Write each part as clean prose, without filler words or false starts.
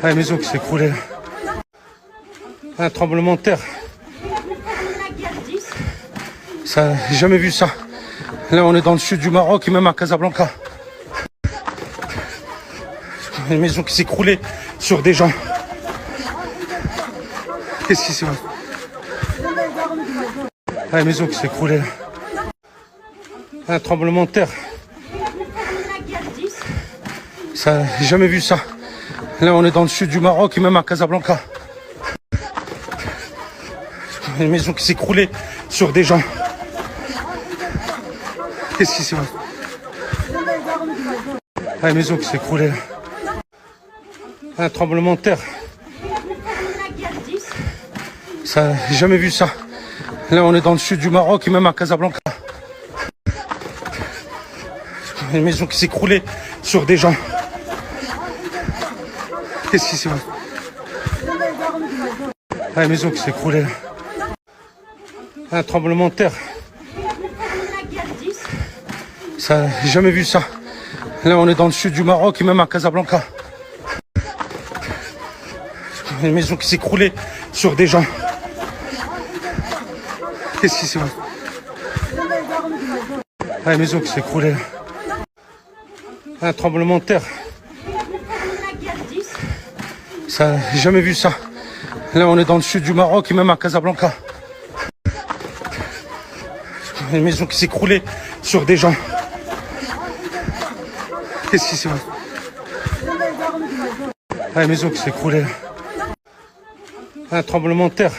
Ah, la maison qui s'est écroulée là. Un tremblement de terre. Ça, j'ai jamais vu ça. Là, on est dans le sud du Maroc et même à Casablanca. Une maison qui s'est écroulée sur des gens. Qu'est-ce qui s'est passé? Ah, la maison qui s'est écroulée là. Un tremblement de terre. Ça, j'ai jamais vu ça. Là, on est dans le sud du Maroc et même à Casablanca. Une maison qui s'est écroulée sur des gens. Qu'est-ce qui s'est passé? Ah, la maison qui s'est écroulée là. Un tremblement de terre. Ça, j'ai jamais vu ça. Là, on est dans le sud du Maroc et même à Casablanca. Une maison qui s'est écroulée sur des gens. Qu'est-ce qui s'est passé? Ah, la maison qui s'est écroulée là. Un tremblement de terre. Ça, j'ai jamais vu ça. Là, on est dans le sud du Maroc et même à Casablanca. Une maison qui s'est écroulée sur des gens. Qu'est-ce qui s'est passé? Ah, la maison qui s'est écroulée là. Un tremblement de terre. Ça, j'ai jamais vu ça. Là, on est dans le sud du Maroc et même à Casablanca. Une maison qui s'est écroulée sur des gens. Qu'est-ce qui s'est passé? Ah, la maison qui s'est écroulée là. Un tremblement de terre.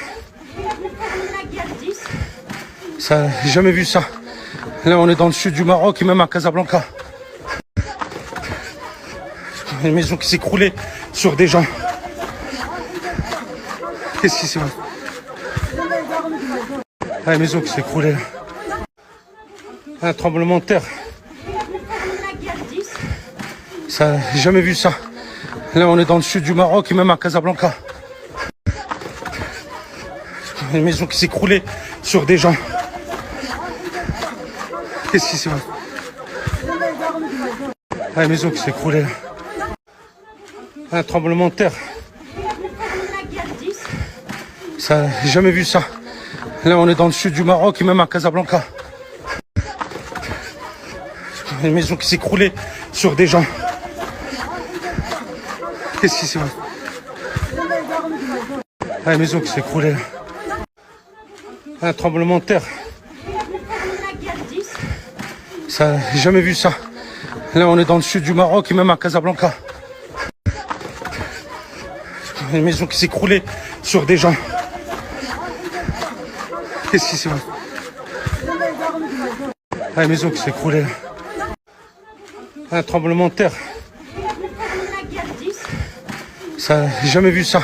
Ça, j'ai jamais vu ça. Là, on est dans le sud du Maroc et même à Casablanca. Une maison qui s'est écroulée sur des gens. Qu'est-ce qui s'est passé? Ah, la maison qui s'est écroulée là. Un tremblement de terre. Ça, j'ai jamais vu ça. Là, on est dans le sud du Maroc et même à Casablanca. Une maison qui s'est écroulée sur des gens. Qu'est-ce qui s'est passé? Ah, la maison qui s'est écroulée là. Un tremblement de terre. Ça, j'ai jamais vu ça. Là, on est dans le sud du Maroc et même à Casablanca. Une maison qui s'est écroulée sur des gens. Qu'est-ce qui s'est passé? Ah, la maison qui s'est écroulée là. Un tremblement de terre. Ça, j'ai jamais vu ça. Là, on est dans le sud du Maroc et même à Casablanca. Une maison qui s'est écroulée sur des gens. Qu'est-ce qui s'est passé? Ah, la maison qui s'est écroulée là. Un tremblement de terre. Ça, j'ai jamais vu ça.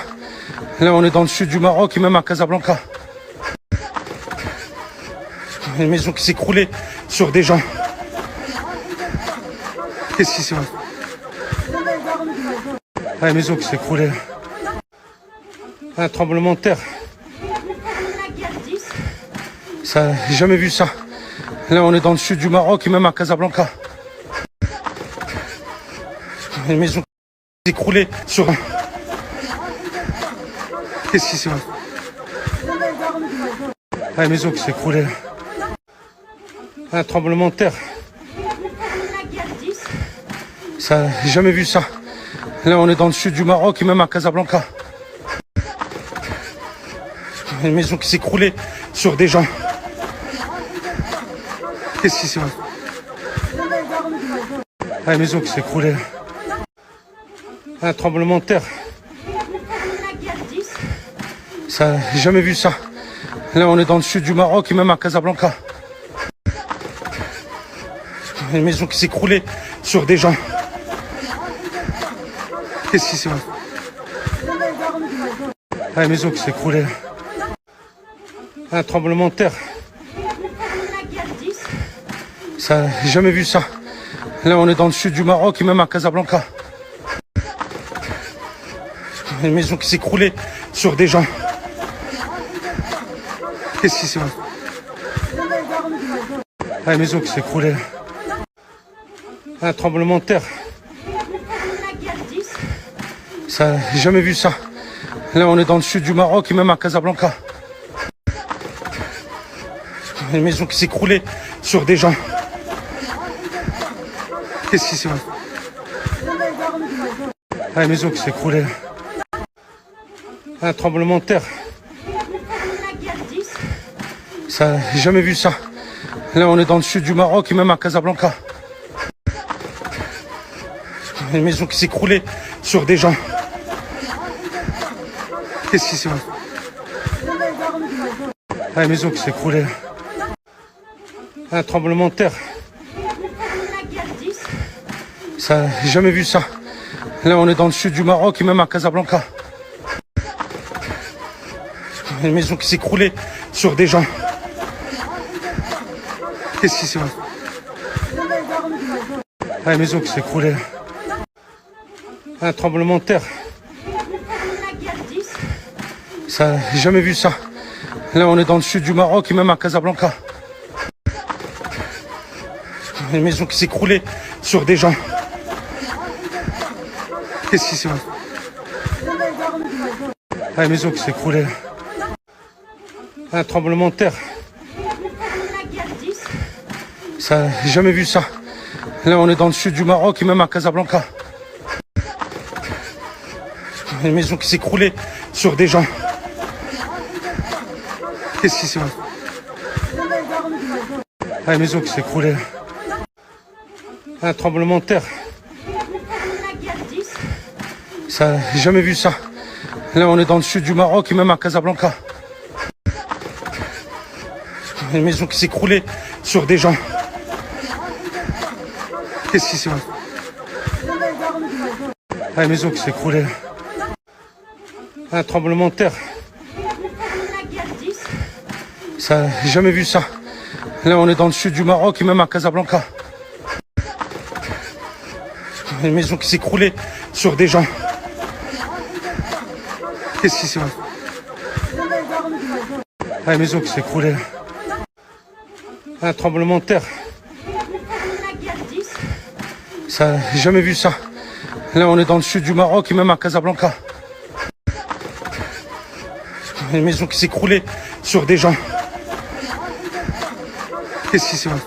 Là, on est dans le sud du Maroc et même à Casablanca. Une maison qui s'est écroulée sur des gens. Qu'est-ce qui s'est passé? Ah, la maison qui s'est écroulée là. Un tremblement de terre. Ça, j'ai jamais vu ça. Là, on est dans le sud du Maroc et même à Casablanca. Une maison qui s'est écroulée sur... Qu'est-ce qui s'est passé? Ah, la maison qui s'est écroulée là. Un tremblement de terre. Ça, j'ai jamais vu ça. Là, on est dans le sud du Maroc et même à Casablanca. Une maison qui s'est écroulée sur des gens. Qu'est-ce qui s'est passé? Ah, la maison qui s'est écroulée là. Un tremblement de terre. Ça, j'ai jamais vu ça. Là, on est dans le sud du Maroc et même à Casablanca. Une maison qui s'est écroulée sur des gens. Qu'est-ce qui s'est passé? Ah, la maison qui s'est écroulée là. Un tremblement de terre. Ça, j'ai jamais vu ça. Là, on est dans le sud du Maroc et même à Casablanca. Une maison qui s'est écroulée sur des gens. Qu'est-ce qui s'est passé? Ah, la maison qui s'est écroulée là. Un tremblement de terre. Ça, j'ai jamais vu ça. Là, on est dans le sud du Maroc et même à Casablanca. Une maison qui s'est écroulée sur des gens. Qu'est-ce qui s'est passé? Ah, une maison qui s'est écroulée. Un tremblement de terre. Ça, j'ai jamais vu ça. Là, on est dans le sud du Maroc et même à Casablanca. Une maison qui s'est écroulée sur des gens. Qu'est-ce qui s'est passé? Ah, une maison qui s'est écroulée. Un tremblement de terre. Ça, j'ai jamais vu ça. Là, on est dans le sud du Maroc et même à Casablanca. Une maison qui s'est écroulée sur des gens. Qu'est-ce qui s'est passé? Ah, une maison qui s'est écroulée. Un tremblement de terre. Ça, j'ai jamais vu ça. Là, on est dans le sud du Maroc et même à Casablanca. Une maison qui s'est écroulée sur des gens. Qu'est-ce qui s'est passé? Ah, une maison qui s'est écroulée. Un tremblement de terre. Ça, j'ai jamais vu ça. Là, on est dans le sud du Maroc et même à Casablanca. Une maison qui s'est écroulée sur des gens. Qu'est-ce qui s'est passé? Ah, une maison qui s'est écroulée. Un tremblement de terre. Ça, j'ai jamais vu ça. Là, on est dans le sud du Maroc et même à Casablanca. Une maison qui s'est écroulée sur des gens. Qu'est-ce qui s'est passé? Ah, une maison qui s'est écroulée. Un tremblement de terre. Ça, j'ai jamais vu ça. Là, on est dans le sud du Maroc et même à Casablanca. Une maison qui s'est écroulée sur des gens. Qu'est-ce qui s'est passé? Ah, une maison qui s'est écroulée. Un tremblement de terre. Ça, j'ai jamais vu ça. Là, on est dans le sud du Maroc et même à Casablanca. Une maison qui s'est écroulée sur des gens. Qu'est-ce qui s'est passé?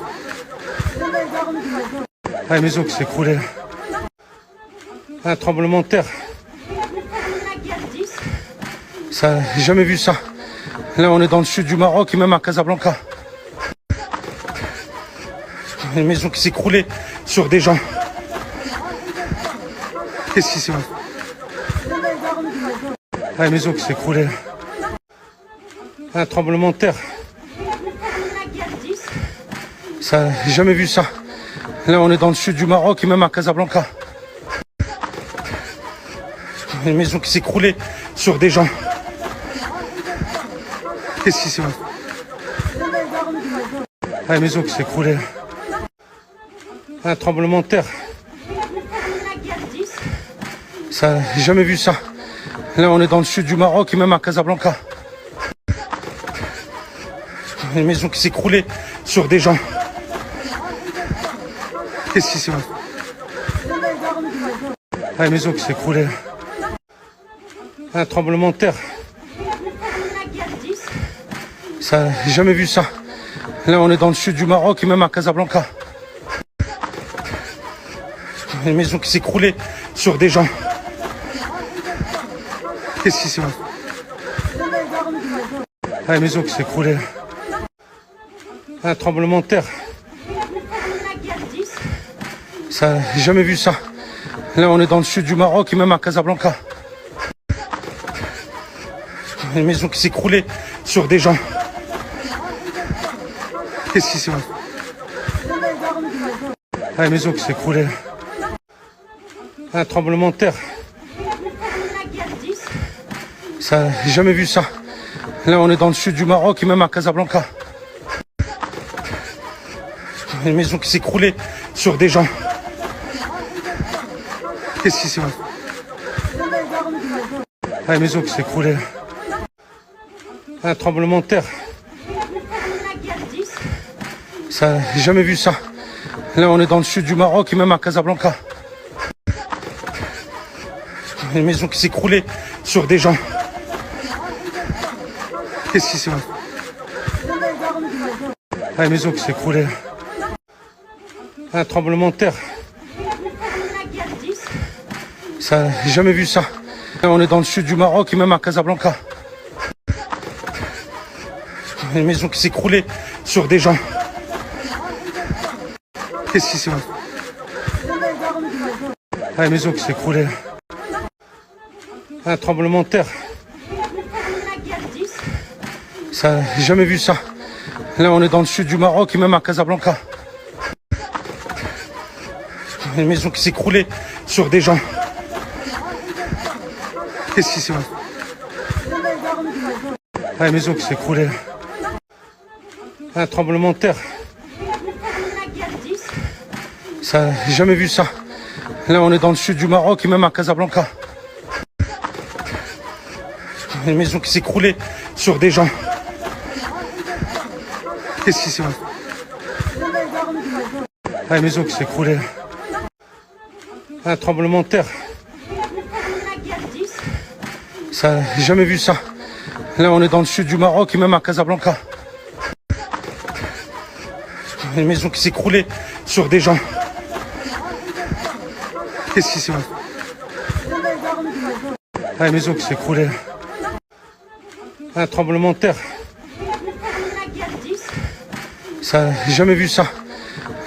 Ah, une maison qui s'est écroulée. Un tremblement de terre. Ça, j'ai jamais vu ça. Là, on est dans le sud du Maroc et même à Casablanca. Une maison qui s'est écroulée sur des gens. Qu'est-ce qui s'est passé? Ah, une maison qui s'est écroulée. Un tremblement de terre. Ça, j'ai jamais vu ça. Là, on est dans le sud du Maroc et même à Casablanca. Une maison qui s'est écroulée sur des gens. Qu'est-ce qui s'est passé? Ah, une maison qui s'est écroulée. Un tremblement de terre. Ça, j'ai jamais vu ça. Là, on est dans le sud du Maroc et même à Casablanca. Une maison qui s'est écroulée sur des gens. Qu'est-ce qui s'est passé? Ah, une maison qui s'est écroulée. Un tremblement de terre. Ça, j'ai jamais vu ça. Là, on est dans le sud du Maroc et même à Casablanca. Une maison qui s'est écroulée sur des gens. Qu'est-ce qui s'est passé? Ah, une maison qui s'est écroulée. Un tremblement de terre. Ça, j'ai jamais vu ça. Là, on est dans le sud du Maroc et même à Casablanca. Une maison qui s'est écroulée sur des gens. Qu'est-ce qui s'est passé? Ah, une maison qui s'est écroulée. Un tremblement de terre. Ça, j'ai jamais vu ça. Là, on est dans le sud du Maroc et même à Casablanca. Une maison qui s'est écroulée sur des gens. Qu'est-ce qui s'est passé? Ah, une maison qui s'est écroulée. Un tremblement de terre. Ça, j'ai jamais vu ça. Là, on est dans le sud du Maroc et même à Casablanca. Une maison qui s'est écroulée sur des gens. Qu'est-ce qui s'est passé? Ah, une maison qui s'est écroulée. Un tremblement de terre. Ça, j'ai jamais vu ça. On est dans le sud du Maroc et même à Casablanca. Une maison qui s'est écroulée sur des gens. Qu'est-ce qui s'est passé? Ah, une maison qui s'est écroulée. Un tremblement de terre. Ça, j'ai jamais vu ça. Là, on est dans le sud du Maroc et même à Casablanca. Une maison qui s'est écroulée sur des gens. Qu'est-ce qui s'est passé? Ah, une maison qui s'est écroulée. Un tremblement de terre. Ça, j'ai jamais vu ça. Là, on est dans le sud du Maroc et même à Casablanca. Une maison qui s'est écroulée sur des gens. Qu'est-ce qui s'est passé? Ah, une maison qui s'est écroulée. Un tremblement de terre. Ça, j'ai jamais vu ça. Là, on est dans le sud du Maroc et même à Casablanca. Une maison qui s'est écroulée sur des gens. Qu'est-ce qui s'est passé? Ah, une maison qui s'est écroulée. Un tremblement de terre. Ça, j'ai jamais vu ça.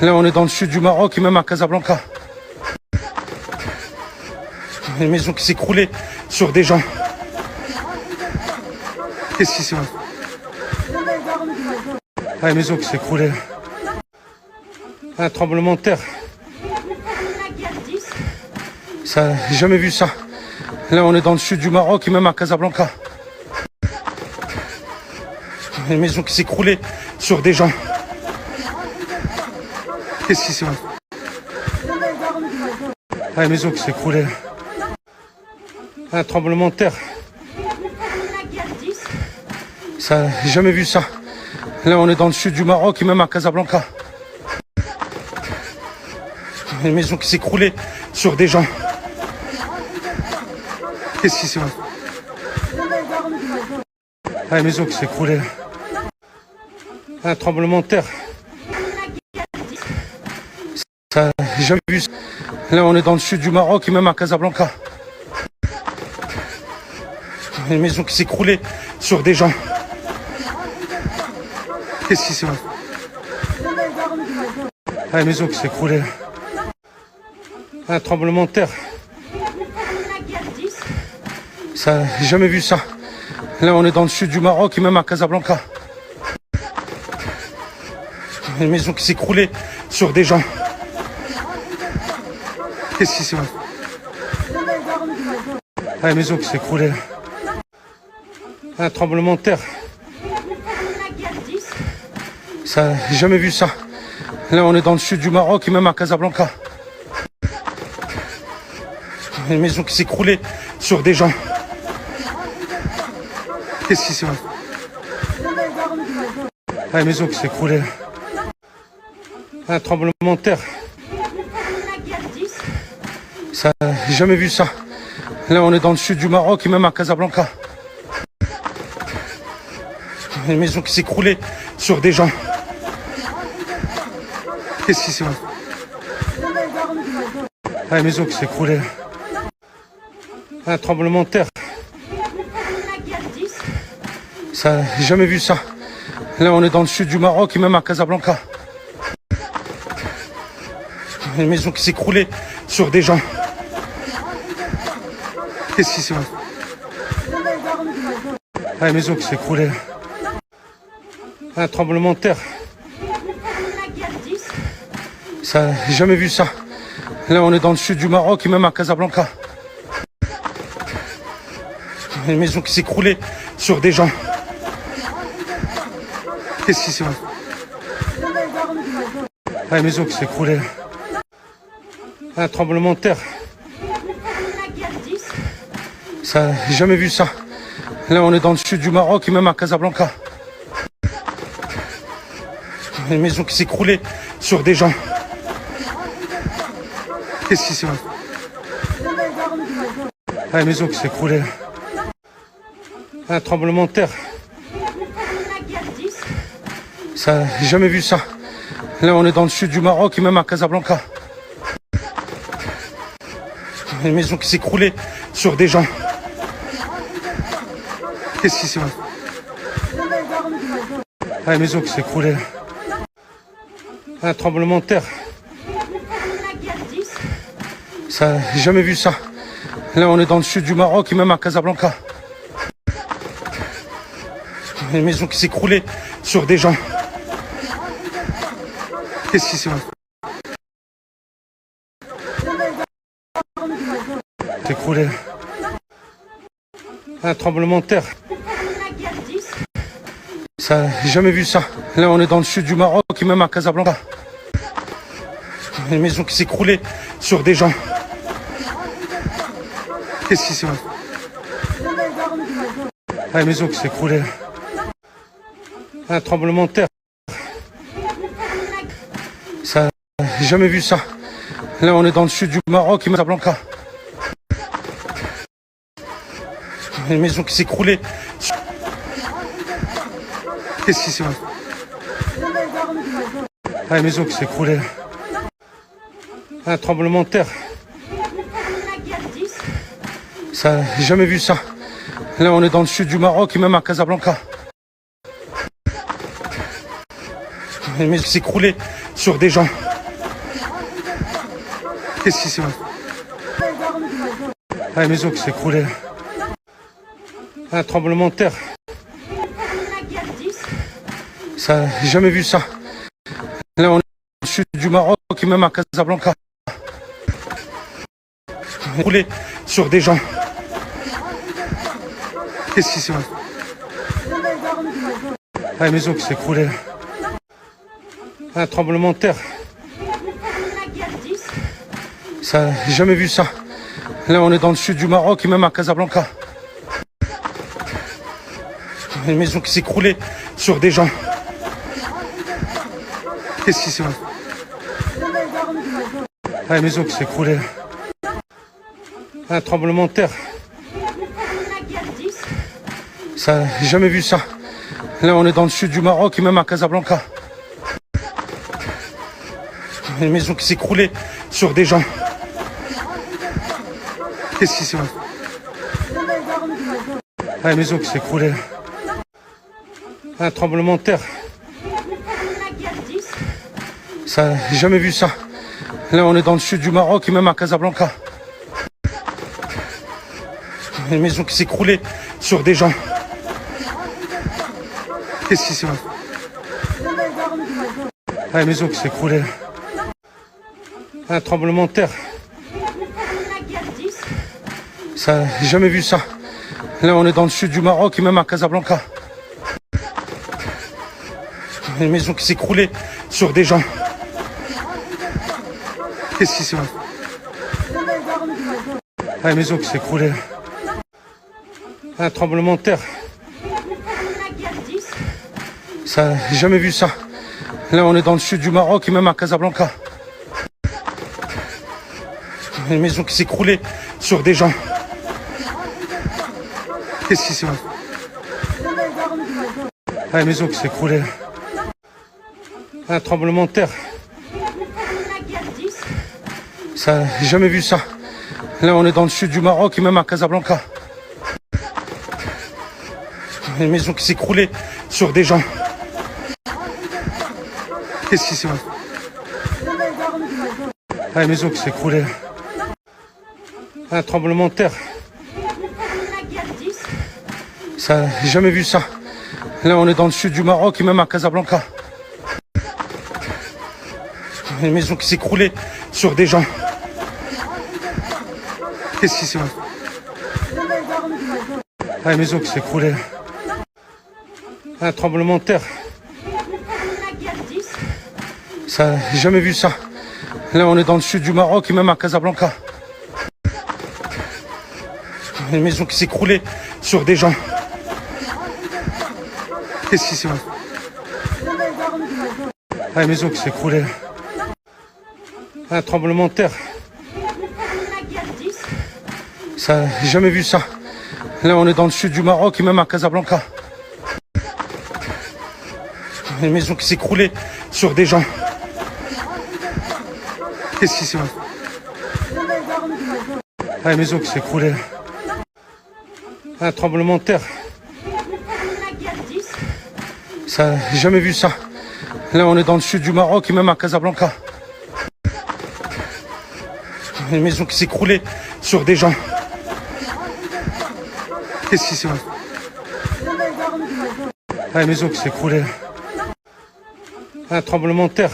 Là, on est dans le sud du Maroc et même à Casablanca. Une maison qui s'est écroulée sur des gens. Qu'est-ce qui s'est passé? Ah, une maison qui s'est écroulée. Un tremblement de terre. Ça, j'ai jamais vu ça. Là, on est dans le sud du Maroc et même à Casablanca. Une maison qui s'est écroulée sur des gens. Qu'est-ce qui s'est passé? Ah, une maison qui s'est écroulée. Un tremblement de terre. Ça, j'ai jamais vu ça. Là, on est dans le sud du Maroc et même à Casablanca. Une maison qui s'est écroulée sur des gens. Qu'est-ce qui s'est passé? Ah, une maison qui s'est écroulée. Un tremblement de terre. Ça, j'ai jamais vu ça. Là, on est dans le sud du Maroc et même à Casablanca. Une maison qui s'est écroulée sur des gens. Qu'est-ce qui s'est passé? Ah, une maison qui s'est écroulée. Un tremblement de terre. Ça, j'ai jamais vu ça. Là, on est dans le sud du Maroc et même à Casablanca. Une maison qui s'est écroulée sur des gens. Qu'est-ce qui s'est passé? Ah, une maison qui s'est écroulée. Un tremblement de terre. Ça, j'ai jamais vu ça. Là, on est dans le sud du Maroc et même à Casablanca. Une maison qui s'est écroulée sur des gens. Qu'est-ce qui s'est passé? Ah, une maison qui s'est écroulée. Un tremblement de terre. Ça, j'ai jamais vu ça. Là, on est dans le sud du Maroc et même à Casablanca. Une maison qui s'est écroulée sur des gens. Qu'est-ce qui s'est passé? Ah, une maison qui s'est écroulée. Un tremblement de terre. Ça, j'ai jamais vu ça. Là, on est dans le sud du Maroc et même à Casablanca. Une maison qui s'est écroulée sur des gens. Qu'est-ce qui s'est passé? Ah, une maison qui s'est écroulée. Un tremblement de terre. Ça, j'ai jamais vu ça. Là, on est dans le sud du Maroc et même à Casablanca. Une maison qui s'est écroulée sur des gens. Qu'est-ce qui s'est passé? Ah, une maison qui s'est écroulée. Un tremblement de terre. Ça, j'ai jamais vu ça. Là, on est dans le sud du Maroc et même à Casablanca. Une maison qui s'est écroulée sur des gens. Qu'est-ce qui s'est passé? La maison qui s'est écroulée. Un tremblement de terre. Ça, j'ai jamais vu ça. Là, on est dans le sud du Maroc et même à Casablanca. Une maison qui s'est écroulée sur des gens. Qu'est-ce qui s'est passé? La maison qui s'est écroulée. Un tremblement de terre. Ça, j'ai jamais vu ça. Là, on est dans le sud du Maroc et même à Casablanca. Une maison qui s'est écroulée sur des gens. Qu'est-ce qui s'est passé? C'est écroulé. Un tremblement de terre. Ça, j'ai jamais vu ça. Là, on est dans le sud du Maroc et même à Casablanca. Une maison qui s'est écroulée sur des gens. Qu'est-ce qui s'est passé? La maison qui s'est écroulée. Un tremblement de terre. Ça, j'ai jamais vu ça. Là, on est dans le sud du Maroc et même à Casablanca. Une maison qui s'est écroulée. Qu'est-ce qui s'est passé? La maison qui s'est écroulée. Un tremblement de terre. Ça, j'ai jamais vu ça. Là, on est dans le sud du Maroc et même à Casablanca. Une maison qui s'est écroulée sur des gens. Qu'est-ce qui s'est passé? La maison qui s'est écroulée. Un tremblement de terre. Ça, j'ai jamais vu ça. Là, on est dans le sud du Maroc et même à Casablanca. Écroulée sur des gens. Qu'est-ce qui s'est passé? La maison qui s'est écroulée. Un tremblement de terre. Ça, j'ai jamais vu ça. Là, on est dans le sud du Maroc et même à Casablanca. Une maison qui s'est écroulée sur des gens. Qu'est-ce qui s'est passé? La maison qui s'est écroulée. Un tremblement de terre. Ça, j'ai jamais vu ça. Là, on est dans le sud du Maroc et même à Casablanca. Une maison qui s'est écroulée sur des gens. Qu'est-ce qui s'est passé? La maison qui s'est écroulée. Un tremblement de terre. Ça, j'ai jamais vu ça. Là, on est dans le sud du Maroc et même à Casablanca. Une maison qui s'est écroulée sur des gens. Qu'est-ce qui s'est passé? La maison qui s'est écroulée. Un tremblement de terre. Ça, j'ai jamais vu ça. Là, on est dans le sud du Maroc et même à Casablanca. Une maison qui s'est écroulée sur des gens. Qu'est-ce qui s'est passé? La maison qui s'est écroulée. Un tremblement de terre. Ça, j'ai jamais vu ça. Là, on est dans le sud du Maroc et même à Casablanca. Une maison qui s'est écroulée sur des gens. Qu'est-ce qui s'est passé? La maison qui s'est écroulée. Un tremblement de terre. Ça, j'ai jamais vu ça. Là, on est dans le sud du Maroc et même à Casablanca. Une maison qui s'est écroulée sur des gens. Qu'est-ce qui s'est passé? La maison qui s'est écroulée. Un tremblement de terre. Ça, j'ai jamais vu ça. Là, on est dans le sud du Maroc et même à Casablanca. Une maison qui s'est écroulée sur des gens. Qu'est-ce qui s'est passé? La maison qui s'est écroulée. Un tremblement de terre. Ça, j'ai jamais vu ça. Là, on est dans le sud du Maroc et même à Casablanca. Une maison qui s'est écroulée sur des gens. Qu'est-ce qui s'est passé? La maison qui s'est écroulée. Un tremblement de terre. Ça, j'ai jamais vu ça. Là, on est dans le sud du Maroc et même à Casablanca. Une maison qui s'est écroulée sur des gens. Qu'est-ce qui s'est passé? Ah, une maison qui s'est écroulée là. Un tremblement de terre. Ça, j'ai jamais vu ça. Là, on est dans le sud du Maroc et même à Casablanca. Une maison qui s'est écroulée sur des gens. Qu'est-ce qui s'est passé? Ah, une maison qui s'est écroulée là. Un tremblement de terre.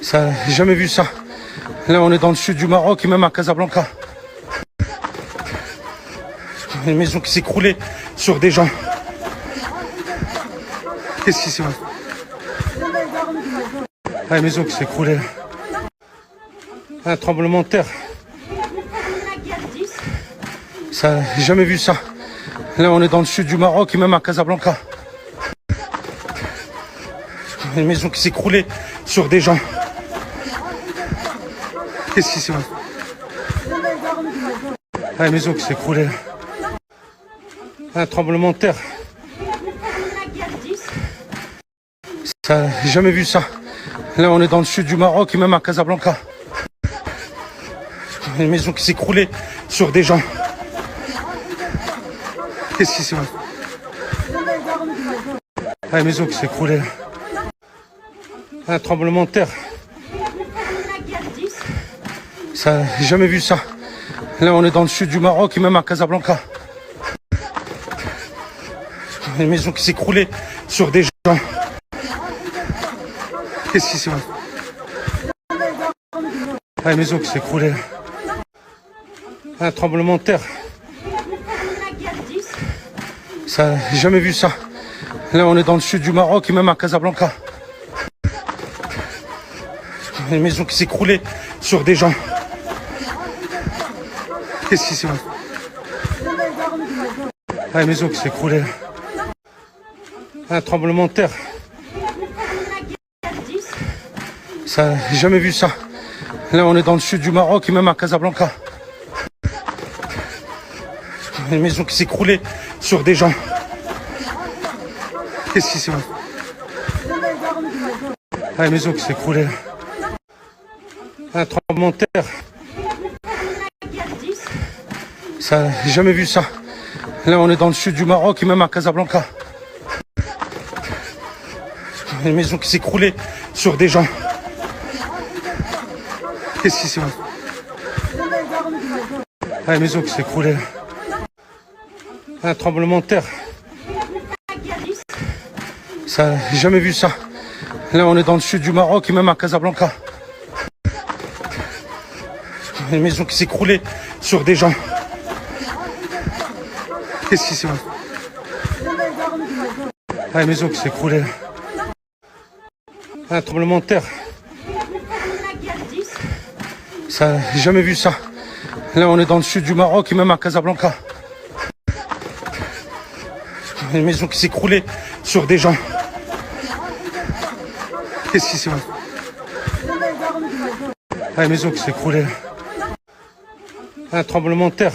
Ça, j'ai jamais vu ça. Là, on est dans le sud du Maroc et même à Casablanca. Une maison qui s'est écroulée sur des gens. Qu'est-ce qui s'est passé? Ah, une maison qui s'est écroulée là. Un tremblement de terre. Ça, j'ai jamais vu ça. Là, on est dans le sud du Maroc et même à Casablanca. Une maison qui s'est écroulée sur des gens. Qu'est-ce qui s'est passé? Ah, une maison qui s'est écroulée là. Un tremblement de terre. Ça, j'ai jamais vu ça. Là, on est dans le sud du Maroc et même à Casablanca. Une maison qui s'est écroulée sur des gens. Qu'est-ce qui s'est passé? Ah, une maison qui s'est écroulée là. Un tremblement de terre. Ça, j'ai jamais vu ça. Là, on est dans le sud du Maroc et même à Casablanca. Une maison qui s'est écroulée sur des gens. Qu'est-ce qui s'est passé? Ah, une maison qui s'est écroulée là. Un tremblement de terre. Ça, j'ai jamais vu ça. Là, on est dans le sud du Maroc et même à Casablanca. Une maison qui s'est écroulée sur des gens. Qu'est-ce qui s'est passé? Ah, une maison qui s'est écroulée là. Un tremblement de terre. Ça, j'ai jamais vu ça. Là, on est dans le sud du Maroc et même à Casablanca. Une maison qui s'est écroulée sur des gens. Qu'est-ce qui s'est passé? Ah, une maison qui s'est écroulée là. Un tremblement de terre. Ça, j'ai jamais vu ça. Là, on est dans le sud du Maroc et même à Casablanca. Une maison qui s'est écroulée sur des gens. Qu'est-ce qui s'est passé? Ah, une maison qui s'est écroulée là. Un tremblement de terre. Ça, j'ai jamais vu ça. Là, on est dans le sud du Maroc et même à Casablanca. Une maison qui s'est écroulée sur des gens. Qu'est-ce qui s'est passé? Ah, une maison qui s'est écroulée là. Un tremblement de terre. Ça, j'ai jamais vu ça. Là, on est dans le sud du Maroc et même à Casablanca. Une maison qui s'est écroulée sur des gens. Qu'est-ce qui s'est passé? Ah, une maison qui s'est écroulée là. Un tremblement de terre.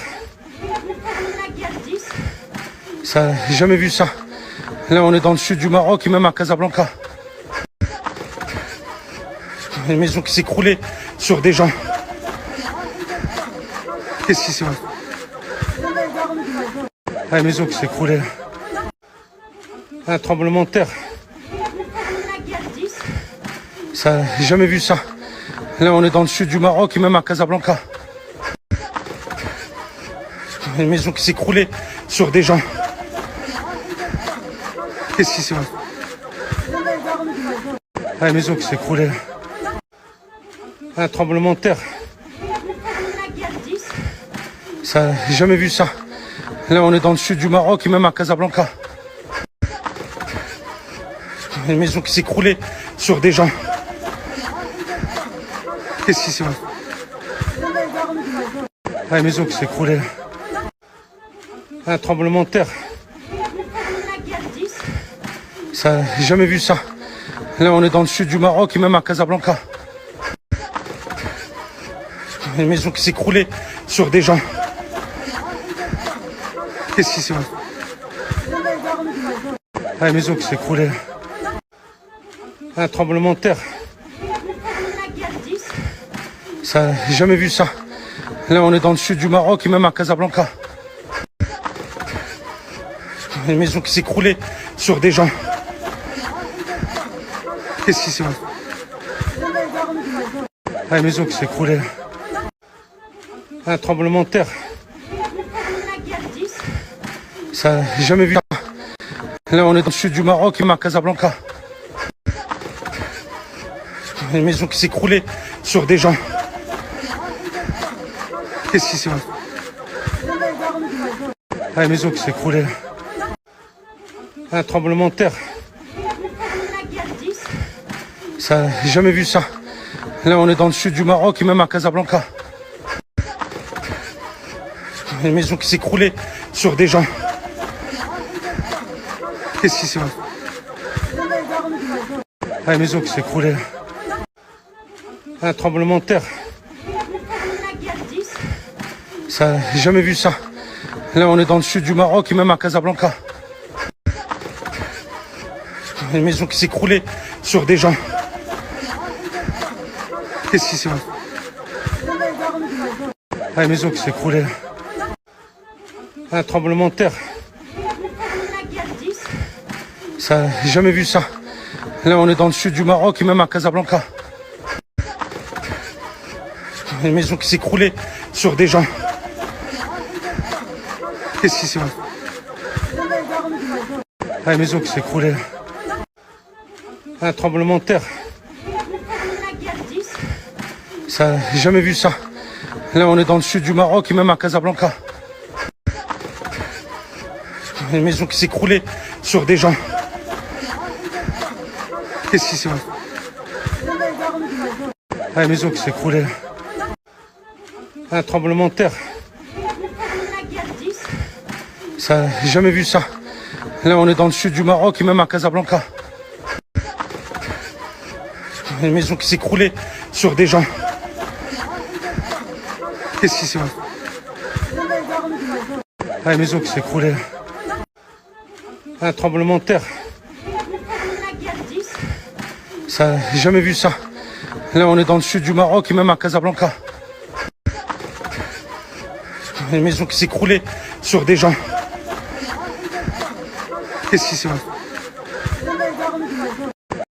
Ça, j'ai jamais vu ça. Là, on est dans le sud du Maroc et même à Casablanca. Une maison qui s'est écroulée sur des gens. Qu'est-ce qui s'est passé? Ah, une maison qui s'est écroulée là. Un tremblement de terre. Ça, j'ai jamais vu ça. Là, on est dans le sud du Maroc et même à Casablanca. Une maison qui s'est écroulée sur des gens. Qu'est-ce qui s'est passé? Ah, une maison qui s'est écroulée là. Un tremblement de terre. Ça, j'ai jamais vu ça. Là, on est dans le sud du Maroc et même à Casablanca. Une maison qui s'est écroulée sur des gens. Qu'est-ce qui s'est passé? Ah, une maison qui s'est écroulée là. Un tremblement de terre. Ça, j'ai jamais vu ça. Là, on est dans le sud du Maroc et même à Casablanca. Une maison qui s'écroulait sur des gens. Qu'est-ce qui s'est passé? La maison qui s'écroulait. Un tremblement de terre. Ça, j'ai jamais vu ça. Là, on est dans le sud du Maroc et même à Casablanca. Une maison qui s'écroulait sur des gens. Qu'est-ce qui s'est passé? La maison qui s'écroulait. Un tremblement de terre. Ça, j'ai jamais vu ça. Là, on est dans le sud du Maroc et même à Casablanca. Une maison qui s'écroulait sur des gens. Qu'est-ce qui s'est passé? La maison qui s'écroulait. Un tremblement de terre. Ça, j'ai jamais vu ça. Là, on est dans le sud du Maroc et même à Casablanca. Une maison qui s'écroulait sur des gens. Qu'est-ce qui s'est passé? La maison qui s'écroulait. Un tremblement de terre. Ça, j'ai jamais vu ça. Là, on est dans le sud du Maroc et même à Casablanca. Une maison qui s'écroulait sur des gens. Qu'est-ce qui s'est passé? La maison qui s'écroulait. Un tremblement de terre. Ça, j'ai jamais vu ça. Là, on est dans le sud du Maroc et même à Casablanca. Une maison qui s'écroulait sur des gens. Qu'est-ce qui s'est passé? La maison qui s'écroulait. Un tremblement de terre. Ça, j'ai jamais vu ça. Là, on est dans le sud du Maroc et même à Casablanca. Une maison qui s'écroulait sur des gens. Qu'est-ce qui s'est passé? La maison qui s'écroulait. Un tremblement de terre. Ça, j'ai jamais vu ça. Là, on est dans le sud du Maroc et même à Casablanca. Une maison qui s'écroulait sur des gens. Qu'est-ce qui s'est passé? La maison qui s'écroulait. Un tremblement de terre. Ça, j'ai jamais vu ça. Là, on est dans le sud du Maroc et même à Casablanca. Une maison qui s'écroulait sur des gens. Qu'est-ce qui s'est passé?